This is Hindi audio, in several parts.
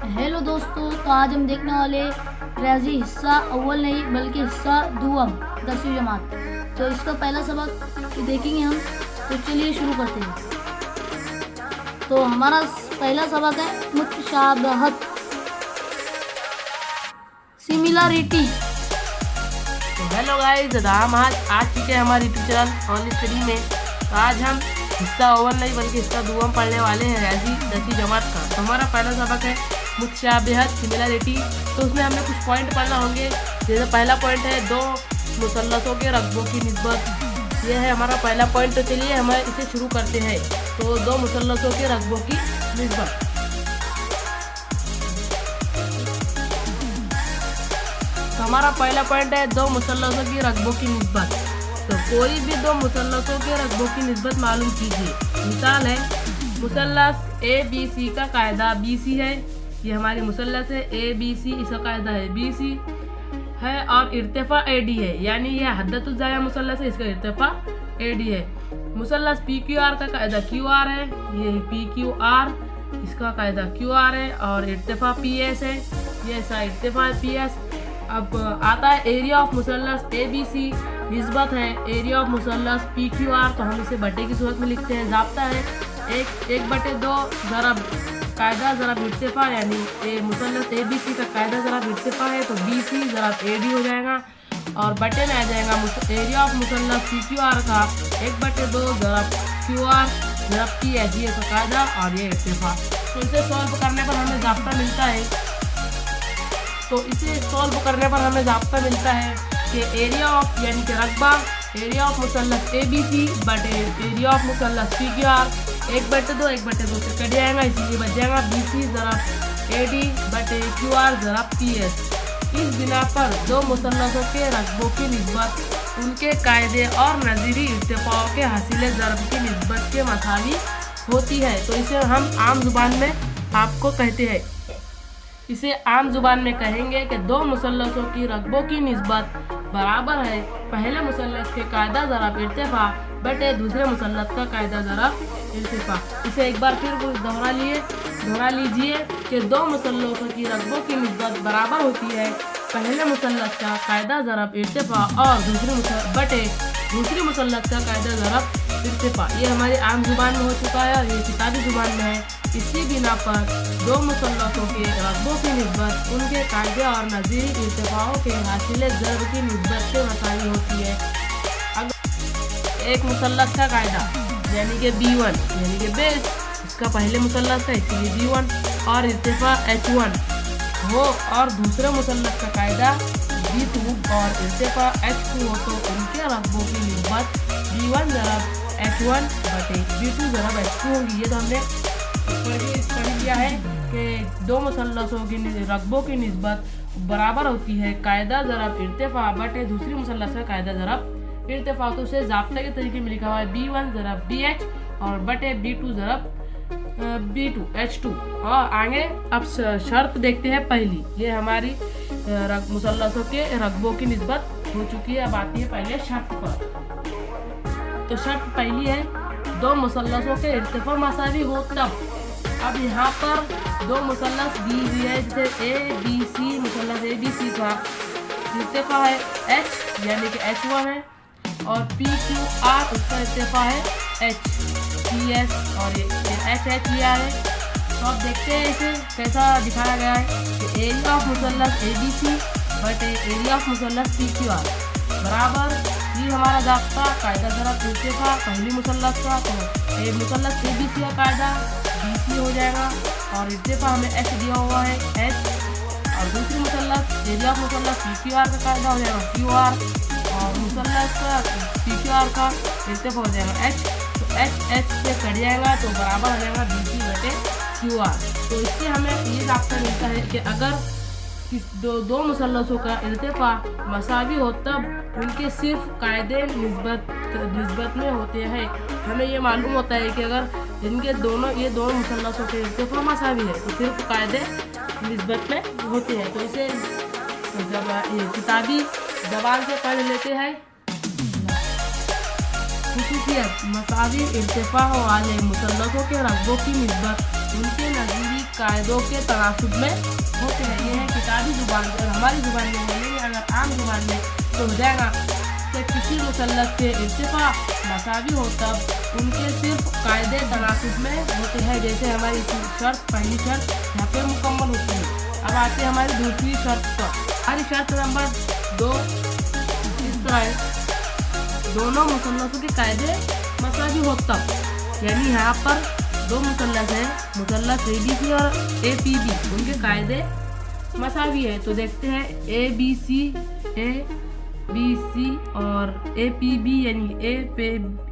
हेलो दोस्तों, तो आज हम देखने वाले रियाजी हिस्सा अव्वल नहीं बल्कि हिस्सा दुअम 10वीं जमात। तो इसका पहला सबक देखेंगे हम। तो चलिए शुरू करते हैं। तो हमारा पहला सबक है मुतशाबहत, सिमिलरिटी। तो हेलो गाइस, हम आज चुके हैं हमारे यूट्यूब चैनल ऑन स्टडी में। तो आज हम हिस्सा अव्वल नहीं बल्कि हिस्सा दुअम पढ़ने वाले हैं रियाजी 10वीं जमात का। तो हमारा पहला सबक है मुतशाबहत, सिमिलरिटी। तो उसमें हमें कुछ पॉइंट पढ़ना होंगे। जैसे पहला पॉइंट है दो मुसल्लसों के रकबों की निस्बत। ये है हमारा पहला पॉइंट। तो चलिए हम इसे शुरू करते हैं। तो दो मुसल्लसों के रकबों की निस्बत। तो हमारा पहला पॉइंट है दो मुसल्लसों की रकबों की निस्बत। तो कोई भी दो मुसल्लसों के रकबों की निस्बत मालूम कीजिए। मिसाल है मुसल्लस ए बी सी का कायदा बी सी है। ये हमारी मुसल्लस है ए बी सी, इसका कायदा है बी सी है और इर्तिफा ए डी है। यानी यह हद्दतुल ज़ाया मुसल्लस है, इसका इर्तिफा ए डी है। मुसल्लस पी क्यू आर का कायदा क्यू आर है। ये पी क्यू आर, इसका कायदा क्यू आर है और इर्तिफा पी एस है। ये इसका इर्तिफा पी एस। अब आता है एरिया ऑफ मुसल्लस ए बी सी, निस्बत है एरिया ऑफ मुसल्लस पी क्यू आर। तो हम इसे बटे की सूरत में लिखते हैं। ज़ाब्ता है एक बटे दो ज़रब कायदा ज़रब इर्तिफा, यानी मुसल्लस ए बी सी का कायदा ज़रब इर्तिफा है तो बी सी ज़रब ए डी हो जाएगा। और बटे में आ जाएगा एरिया ऑफ मुसल्लस पी क्यू आर का एक बटे दो ज़रब क्यू आर ज़रब पी एच, ये इसका कायदा और ये इर्तिफा। तो इसे सॉल्व करने पर हमें ज़ाब्ता मिलता है। तो इसे सॉल्व करने पर हमें ज़ाब्ता मिलता है कि एरिया ऑफ यानी कि रकबा एरिया ऑफ मुसल्लस ए बी सी बटे एरिया ऑफ मुसल्लस पी क्यू आर एक बटे दो से कट जाएगा, इसीलिए बच जाएगा बी सी ज़रब ए डी बटे क्यू आर ज़रब पी एस। इस बिना पर दो मुसल्लसों के रकबों की निस्बत उनके कायदे और नज़ीरी इर्तिफ़ाओं के हासिल ज़रब की निस्बत के मसावी होती है। तो इसे हम आम ज़ुबान में आपको कहते हैं। इसे आम जुबान में कहेंगे कि दो मुसल्लसों की रकबों की निस्बत बराबर है पहले मुसल्लस के कायदा ज़रब इर्तिफा बटे दूसरे मुसल्लस का कायदा ज़रब इर्तिफा। इसे एक बार फिर दोहरा लीजिए कि दो मुसल्लसों की रकबों की निस्बत बराबर होती है पहले मुसल्लस का कायदा ज़रब इर्तिफा और दूसरी मुसल्लस का कायदा ज़रब इर्तिफा। ये हमारी आम जुबान में हो चुका है और ये किताबी जुबान में है। इसी बिना पर दो मुसल्लसों के रकबों की निस्बत उनके कायदे और नज़ीरी इर्तिफ़ाओं के हासिल ज़रब की निस्बत से मसावी होती है। अगर एक मुसल्लस का कायदा यानी कि B1 यानी कि बेस, इसका पहले मुसल्लस है इसलिए B1 और इर्तिफ़ा H1 हो और दूसरे मुसल्लस का कायदा B2 और इर्तिफ़ा H2 हो तो उनके रकबों की निस्बत B1 ज़रब H1 बटे B2 ज़रब H2 होगी। ये तो हमने पढ़ लिया है कि दो मुसल्लसों की रकबों की निस्बत बराबर होती है कायदा ज़रब इर्तिफा बटे दूसरी मुसल्लस का कायदा ज़रब इर्तिफा। तो उसे ज़ाब्ते के तरीके में लिखा हुआ है B1 ज़रब BH और बटे B2 ज़रब B2 H2। और आगे अब शर्त देखते हैं पहली। ये हमारी मुसल्लसों के रकबों की निस्बत हो चुकी है। अब आती है पहले शर्त पर। तो शर्त पहली है दो मुसल्लसों के इर्तिफा मसावी हो तब। अब यहाँ पर दो मुसल्लस दी हुई है, जैसे ए बी सी, मुसल्लस ए बी सी का इर्तिफा है H यानी कि H1 है और पी क्यू आर उसका इर्तिफा है H पी एस और ये H लिया है। तो अब देखते हैं इसे कैसा दिखाया गया है कि एरिया ऑफ मुसल्लस ए बी सी बटे एरिया ऑफ मुसल्लस पी क्यू आर बराबर ये हमारा ज़ाब्ता कायदा ज़रब इर्तिफा पहली मुसल्लस का। तो एक मुसल्लस ए बी सी का कायदा बी सी हो जाएगा और इर्तिफा हमें H दिया हुआ है H और दूसरी मुसल्लस एरिया ऑफ मुसल्लस पी क्यू आर का कायदा हो जाएगा क्यू आर और मुसल्लस का पी क्यू आर का इर्तिफा हो जाएगा H। तो H से कट जाएगा तो बराबर हो जाएगा बी सी बटे क्यू आर। तो इससे हमें ये ज़ाब्ता मिलता है कि अगर दो मुसल्लसों का इर्तिफा मसावी हो तब उनके सिर्फ कायदे निस्बत में होते हैं। हमें ये मालूम होता है कि अगर इनके ये दोनों मुसल्लसों के इर्तिफा मसावी है तो सिर्फ कायदे निस्बत में होते हैं। तो इसे जब किताबी जबान से पढ़ लेते हैं। खुसूसियत मसावी इर्तिफा वाले मुसल्लसों के रकबों की निस्बत उनके नज़ीरी कायदों के तनासुब में होते हैं। ये है किताबी जुबान और हमारी जुबान में बोलेंगे। अगर आम जुबान में तो हो जाएगा कि किसी मुसल्लस के इर्तिफा मसावी हो तब उनके सिर्फ कायदे तनासुब में होते हैं। जैसे हमारी शर्त, पहली शर्त यहाँ पे मुकम्मल होती है। अब आते हैं हमारी दूसरी शर्त पर। हमारी शर्त नंबर 2 इस तरह है, दोनों मुसल्लसों के कायदे मसावी हो तब, यानी यहाँ पर दो मुसल्लस है, मुसल्लस ABC और APB, उनके कायदे मसावी है। तो देखते हैं ABC और APB यानी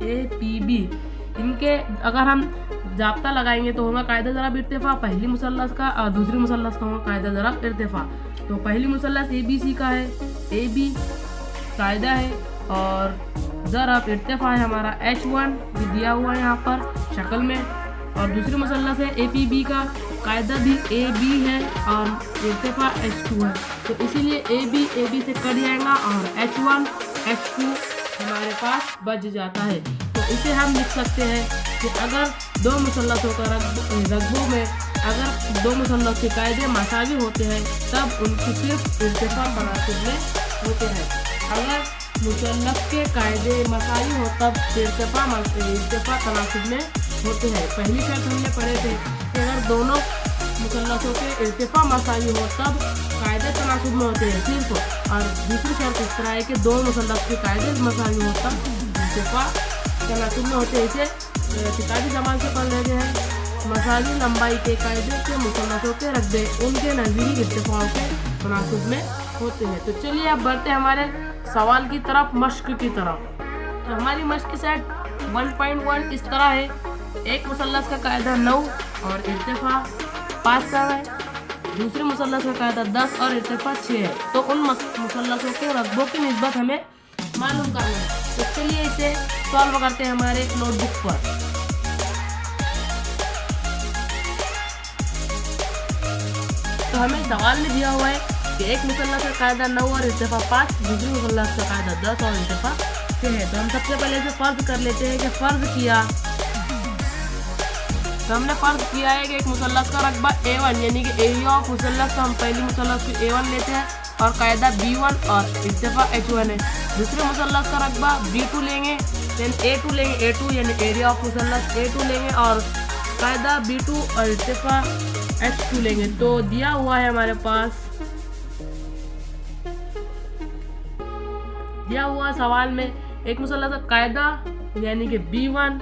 APB, इनके अगर हम जाब्ता लगाएंगे तो होगा कायदा ज़रा इर्तिफा पहली मुसल्लस का और दूसरी मुसल्लस का होगा कायदा ज़रा इर्तिफा। तो पहली मुसल्लस ABC का है, AB कायदा है और ज़रा इर्तिफा है हमारा H1 भी दिया हुआ है यहाँ पर शक्ल में, और दूसरी मुसल्लस है APB का कायदा भी AB है और इर्तिफा H2 है। तो इसीलिए AB से कट जाएगा और H1 H2 हमारे पास बच जाता है। तो इसे हम लिख सकते हैं कि अगर दो मुसल्लसों का रकबों में अगर दो मुसल्लस के कायदे मसावी होते हैं तब उनकी सिर्फ इर्तिफा तनासुब में होते हैं। अगर मुसल्लस के कायदे मसावी हो तब इर्तिफा तनासुब में होते हैं। पहली शर्त हमने पढ़े थे कि अगर दोनों मुसल्लसों के इर्तिफा मसावी हो तब कायदे तनासुब में होते हैं सिर्फ, और दूसरी शर्त इस तरह है कि दो मुसल्लस के कायदे मसावी हो तब इर्तिफा तनासुब में होते हैं। इसे किताबी ज़बान से पढ़ लेते हैं। मसावी लंबाई के कायदे के मुसल्लसों के रकबे उनके नज़ीरी इर्तिफाओं के तनासुब में होते हैं। तो चलिए अब बढ़ते हैं हमारे सवाल की तरफ, मश्क की तरफ। तो हमारी मश्क सेट 1.1 इस तरह है, एक मुसल्लस का कायदा 9 और इर्तिफा 5 है, दूसरे मुसल्लस का कायदा 10 और इर्तिफा 6 है। तो उन मुसल्लसों के रकबों की निस्बत हमें मालूम करना है। तो चलिए इसे सॉल्व करते हैं हमारे नोटबुक पर। तो हमें सवाल में दिया हुआ है कि एक मुसल्लस का कायदा 9 और इर्तिफा 5, दूसरी मुसल्लस का कायदा 10 और इर्तिफा 6 है। तो हम सबसे पहले इसे फर्ज कर लेते हैं कि फर्ज किया, तो हमने फर्ज किया है कि एक मुसल्लस का रकबा A1 यानी कि एरिया ऑफ मुसल्लस, तो हम पहली मुसल्लस को A1 लेते हैं और कायदा B1 और इर्तिफा H1 है। दूसरे मुसल्लस का रकबा B2 लेंगे, देन A2 लेंगे, A2 यानी एरिया ऑफ मुसल्लस A2 लेंगे और कायदा B2 और इर्तिफा H2 लेंगे। तो दिया हुआ है हमारे पास, दिया हुआ सवाल में एक मुसल्लस का कायदा यानी कि B1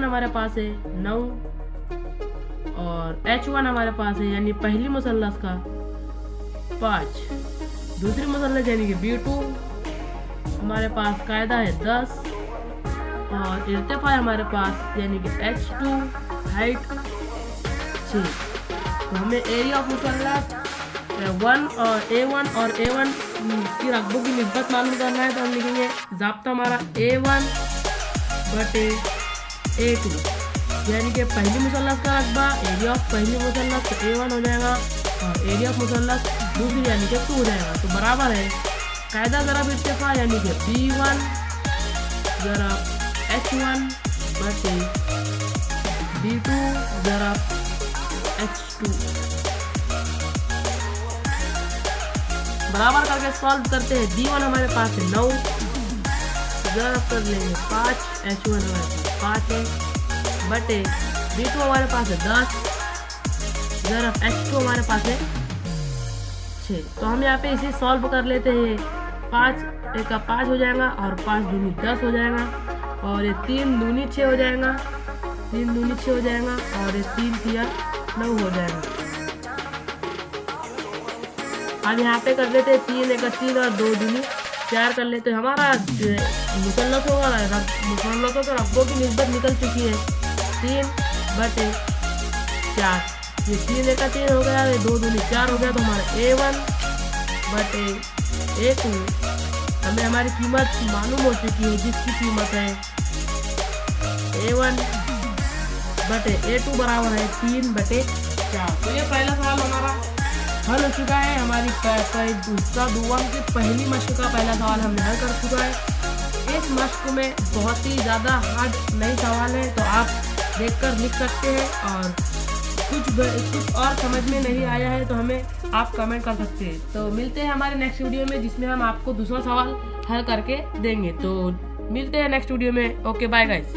हमारे पास है 9 और H1 हमारे पास है यानी पहली मुसल्लस का 5, दूसरी मुसल्लस यानी कि B2 हमारे पास कायदा है 10 और इर्तिफा है हमारे पास यानी कि H2 हाइट 6। तो हमें एरिया ऑफ मुसल्लस A1 और A1 की रकबों की निस्बत मालूम करना है। तो हम लिखेंगे ज़ाब्ता हमारा A1 बटे A2 यानी कि पहली मुसल्लस का रकबा एरिया ऑफ पहली मुसल्लस तो A1 हो जाएगा और एरिया ऑफ मुसल्लस दूसरी यानी कि 2 हो जाएगा। तो बराबर है कायदा ज़रब इर्तिफा यानी कि B1 ज़रब H1 बटे B2 ज़रब H2 बराबर करके सॉल्व करते हैं। B1 हमारे पास है 9, ज़रब कर लेंगे 5, H1 हमारे पास 5 है बटे B2 हमारे पास है 10, ज़रब H2 हमारे पास है 6। तो हम यहाँ पे इसे सॉल्व कर लेते हैं। 5 एक का 5 हो जाएगा और 5 दूनी 10 हो जाएगा और ये 3 दूनी 6 हो जाएगा, 3 दूनी 6 हो जाएगा और ये 3 तिया 9 हो जाएगा। अब यहाँ पे कर लेते हैं 3 एक 3 और 2 दूनी 4 कर लेते हैं। हमारा मुसल्लसों के रकबों की निस्बत निकल चुकी है 3 बटे 4, ये 3 एक 3 हो गया, ये 2 दूनी 4 हो गया। तो हमारा A1 बटे A2 हमें हमारी कीमत मालूम हो चुकी है जिसकी कीमत है A1 बटे A2 बराबर है 3 बटे 4। तो ये पहला सवाल हमारा हल हो चुका है। हमारी दूसरा की पहली मश्क का पहला सवाल हमने हल कर चुका है। इस मश्क में बहुत ही ज़्यादा हार्ड नहीं सवाल है, तो आप देखकर लिख सकते हैं, और कुछ और समझ में नहीं आया है तो हमें आप कमेंट कर सकते हैं। तो मिलते हैं हमारे नेक्स्ट वीडियो में, जिसमें हम आपको दूसरा सवाल हल करके देंगे। तो मिलते हैं नेक्स्ट वीडियो में। Okay, bye guys.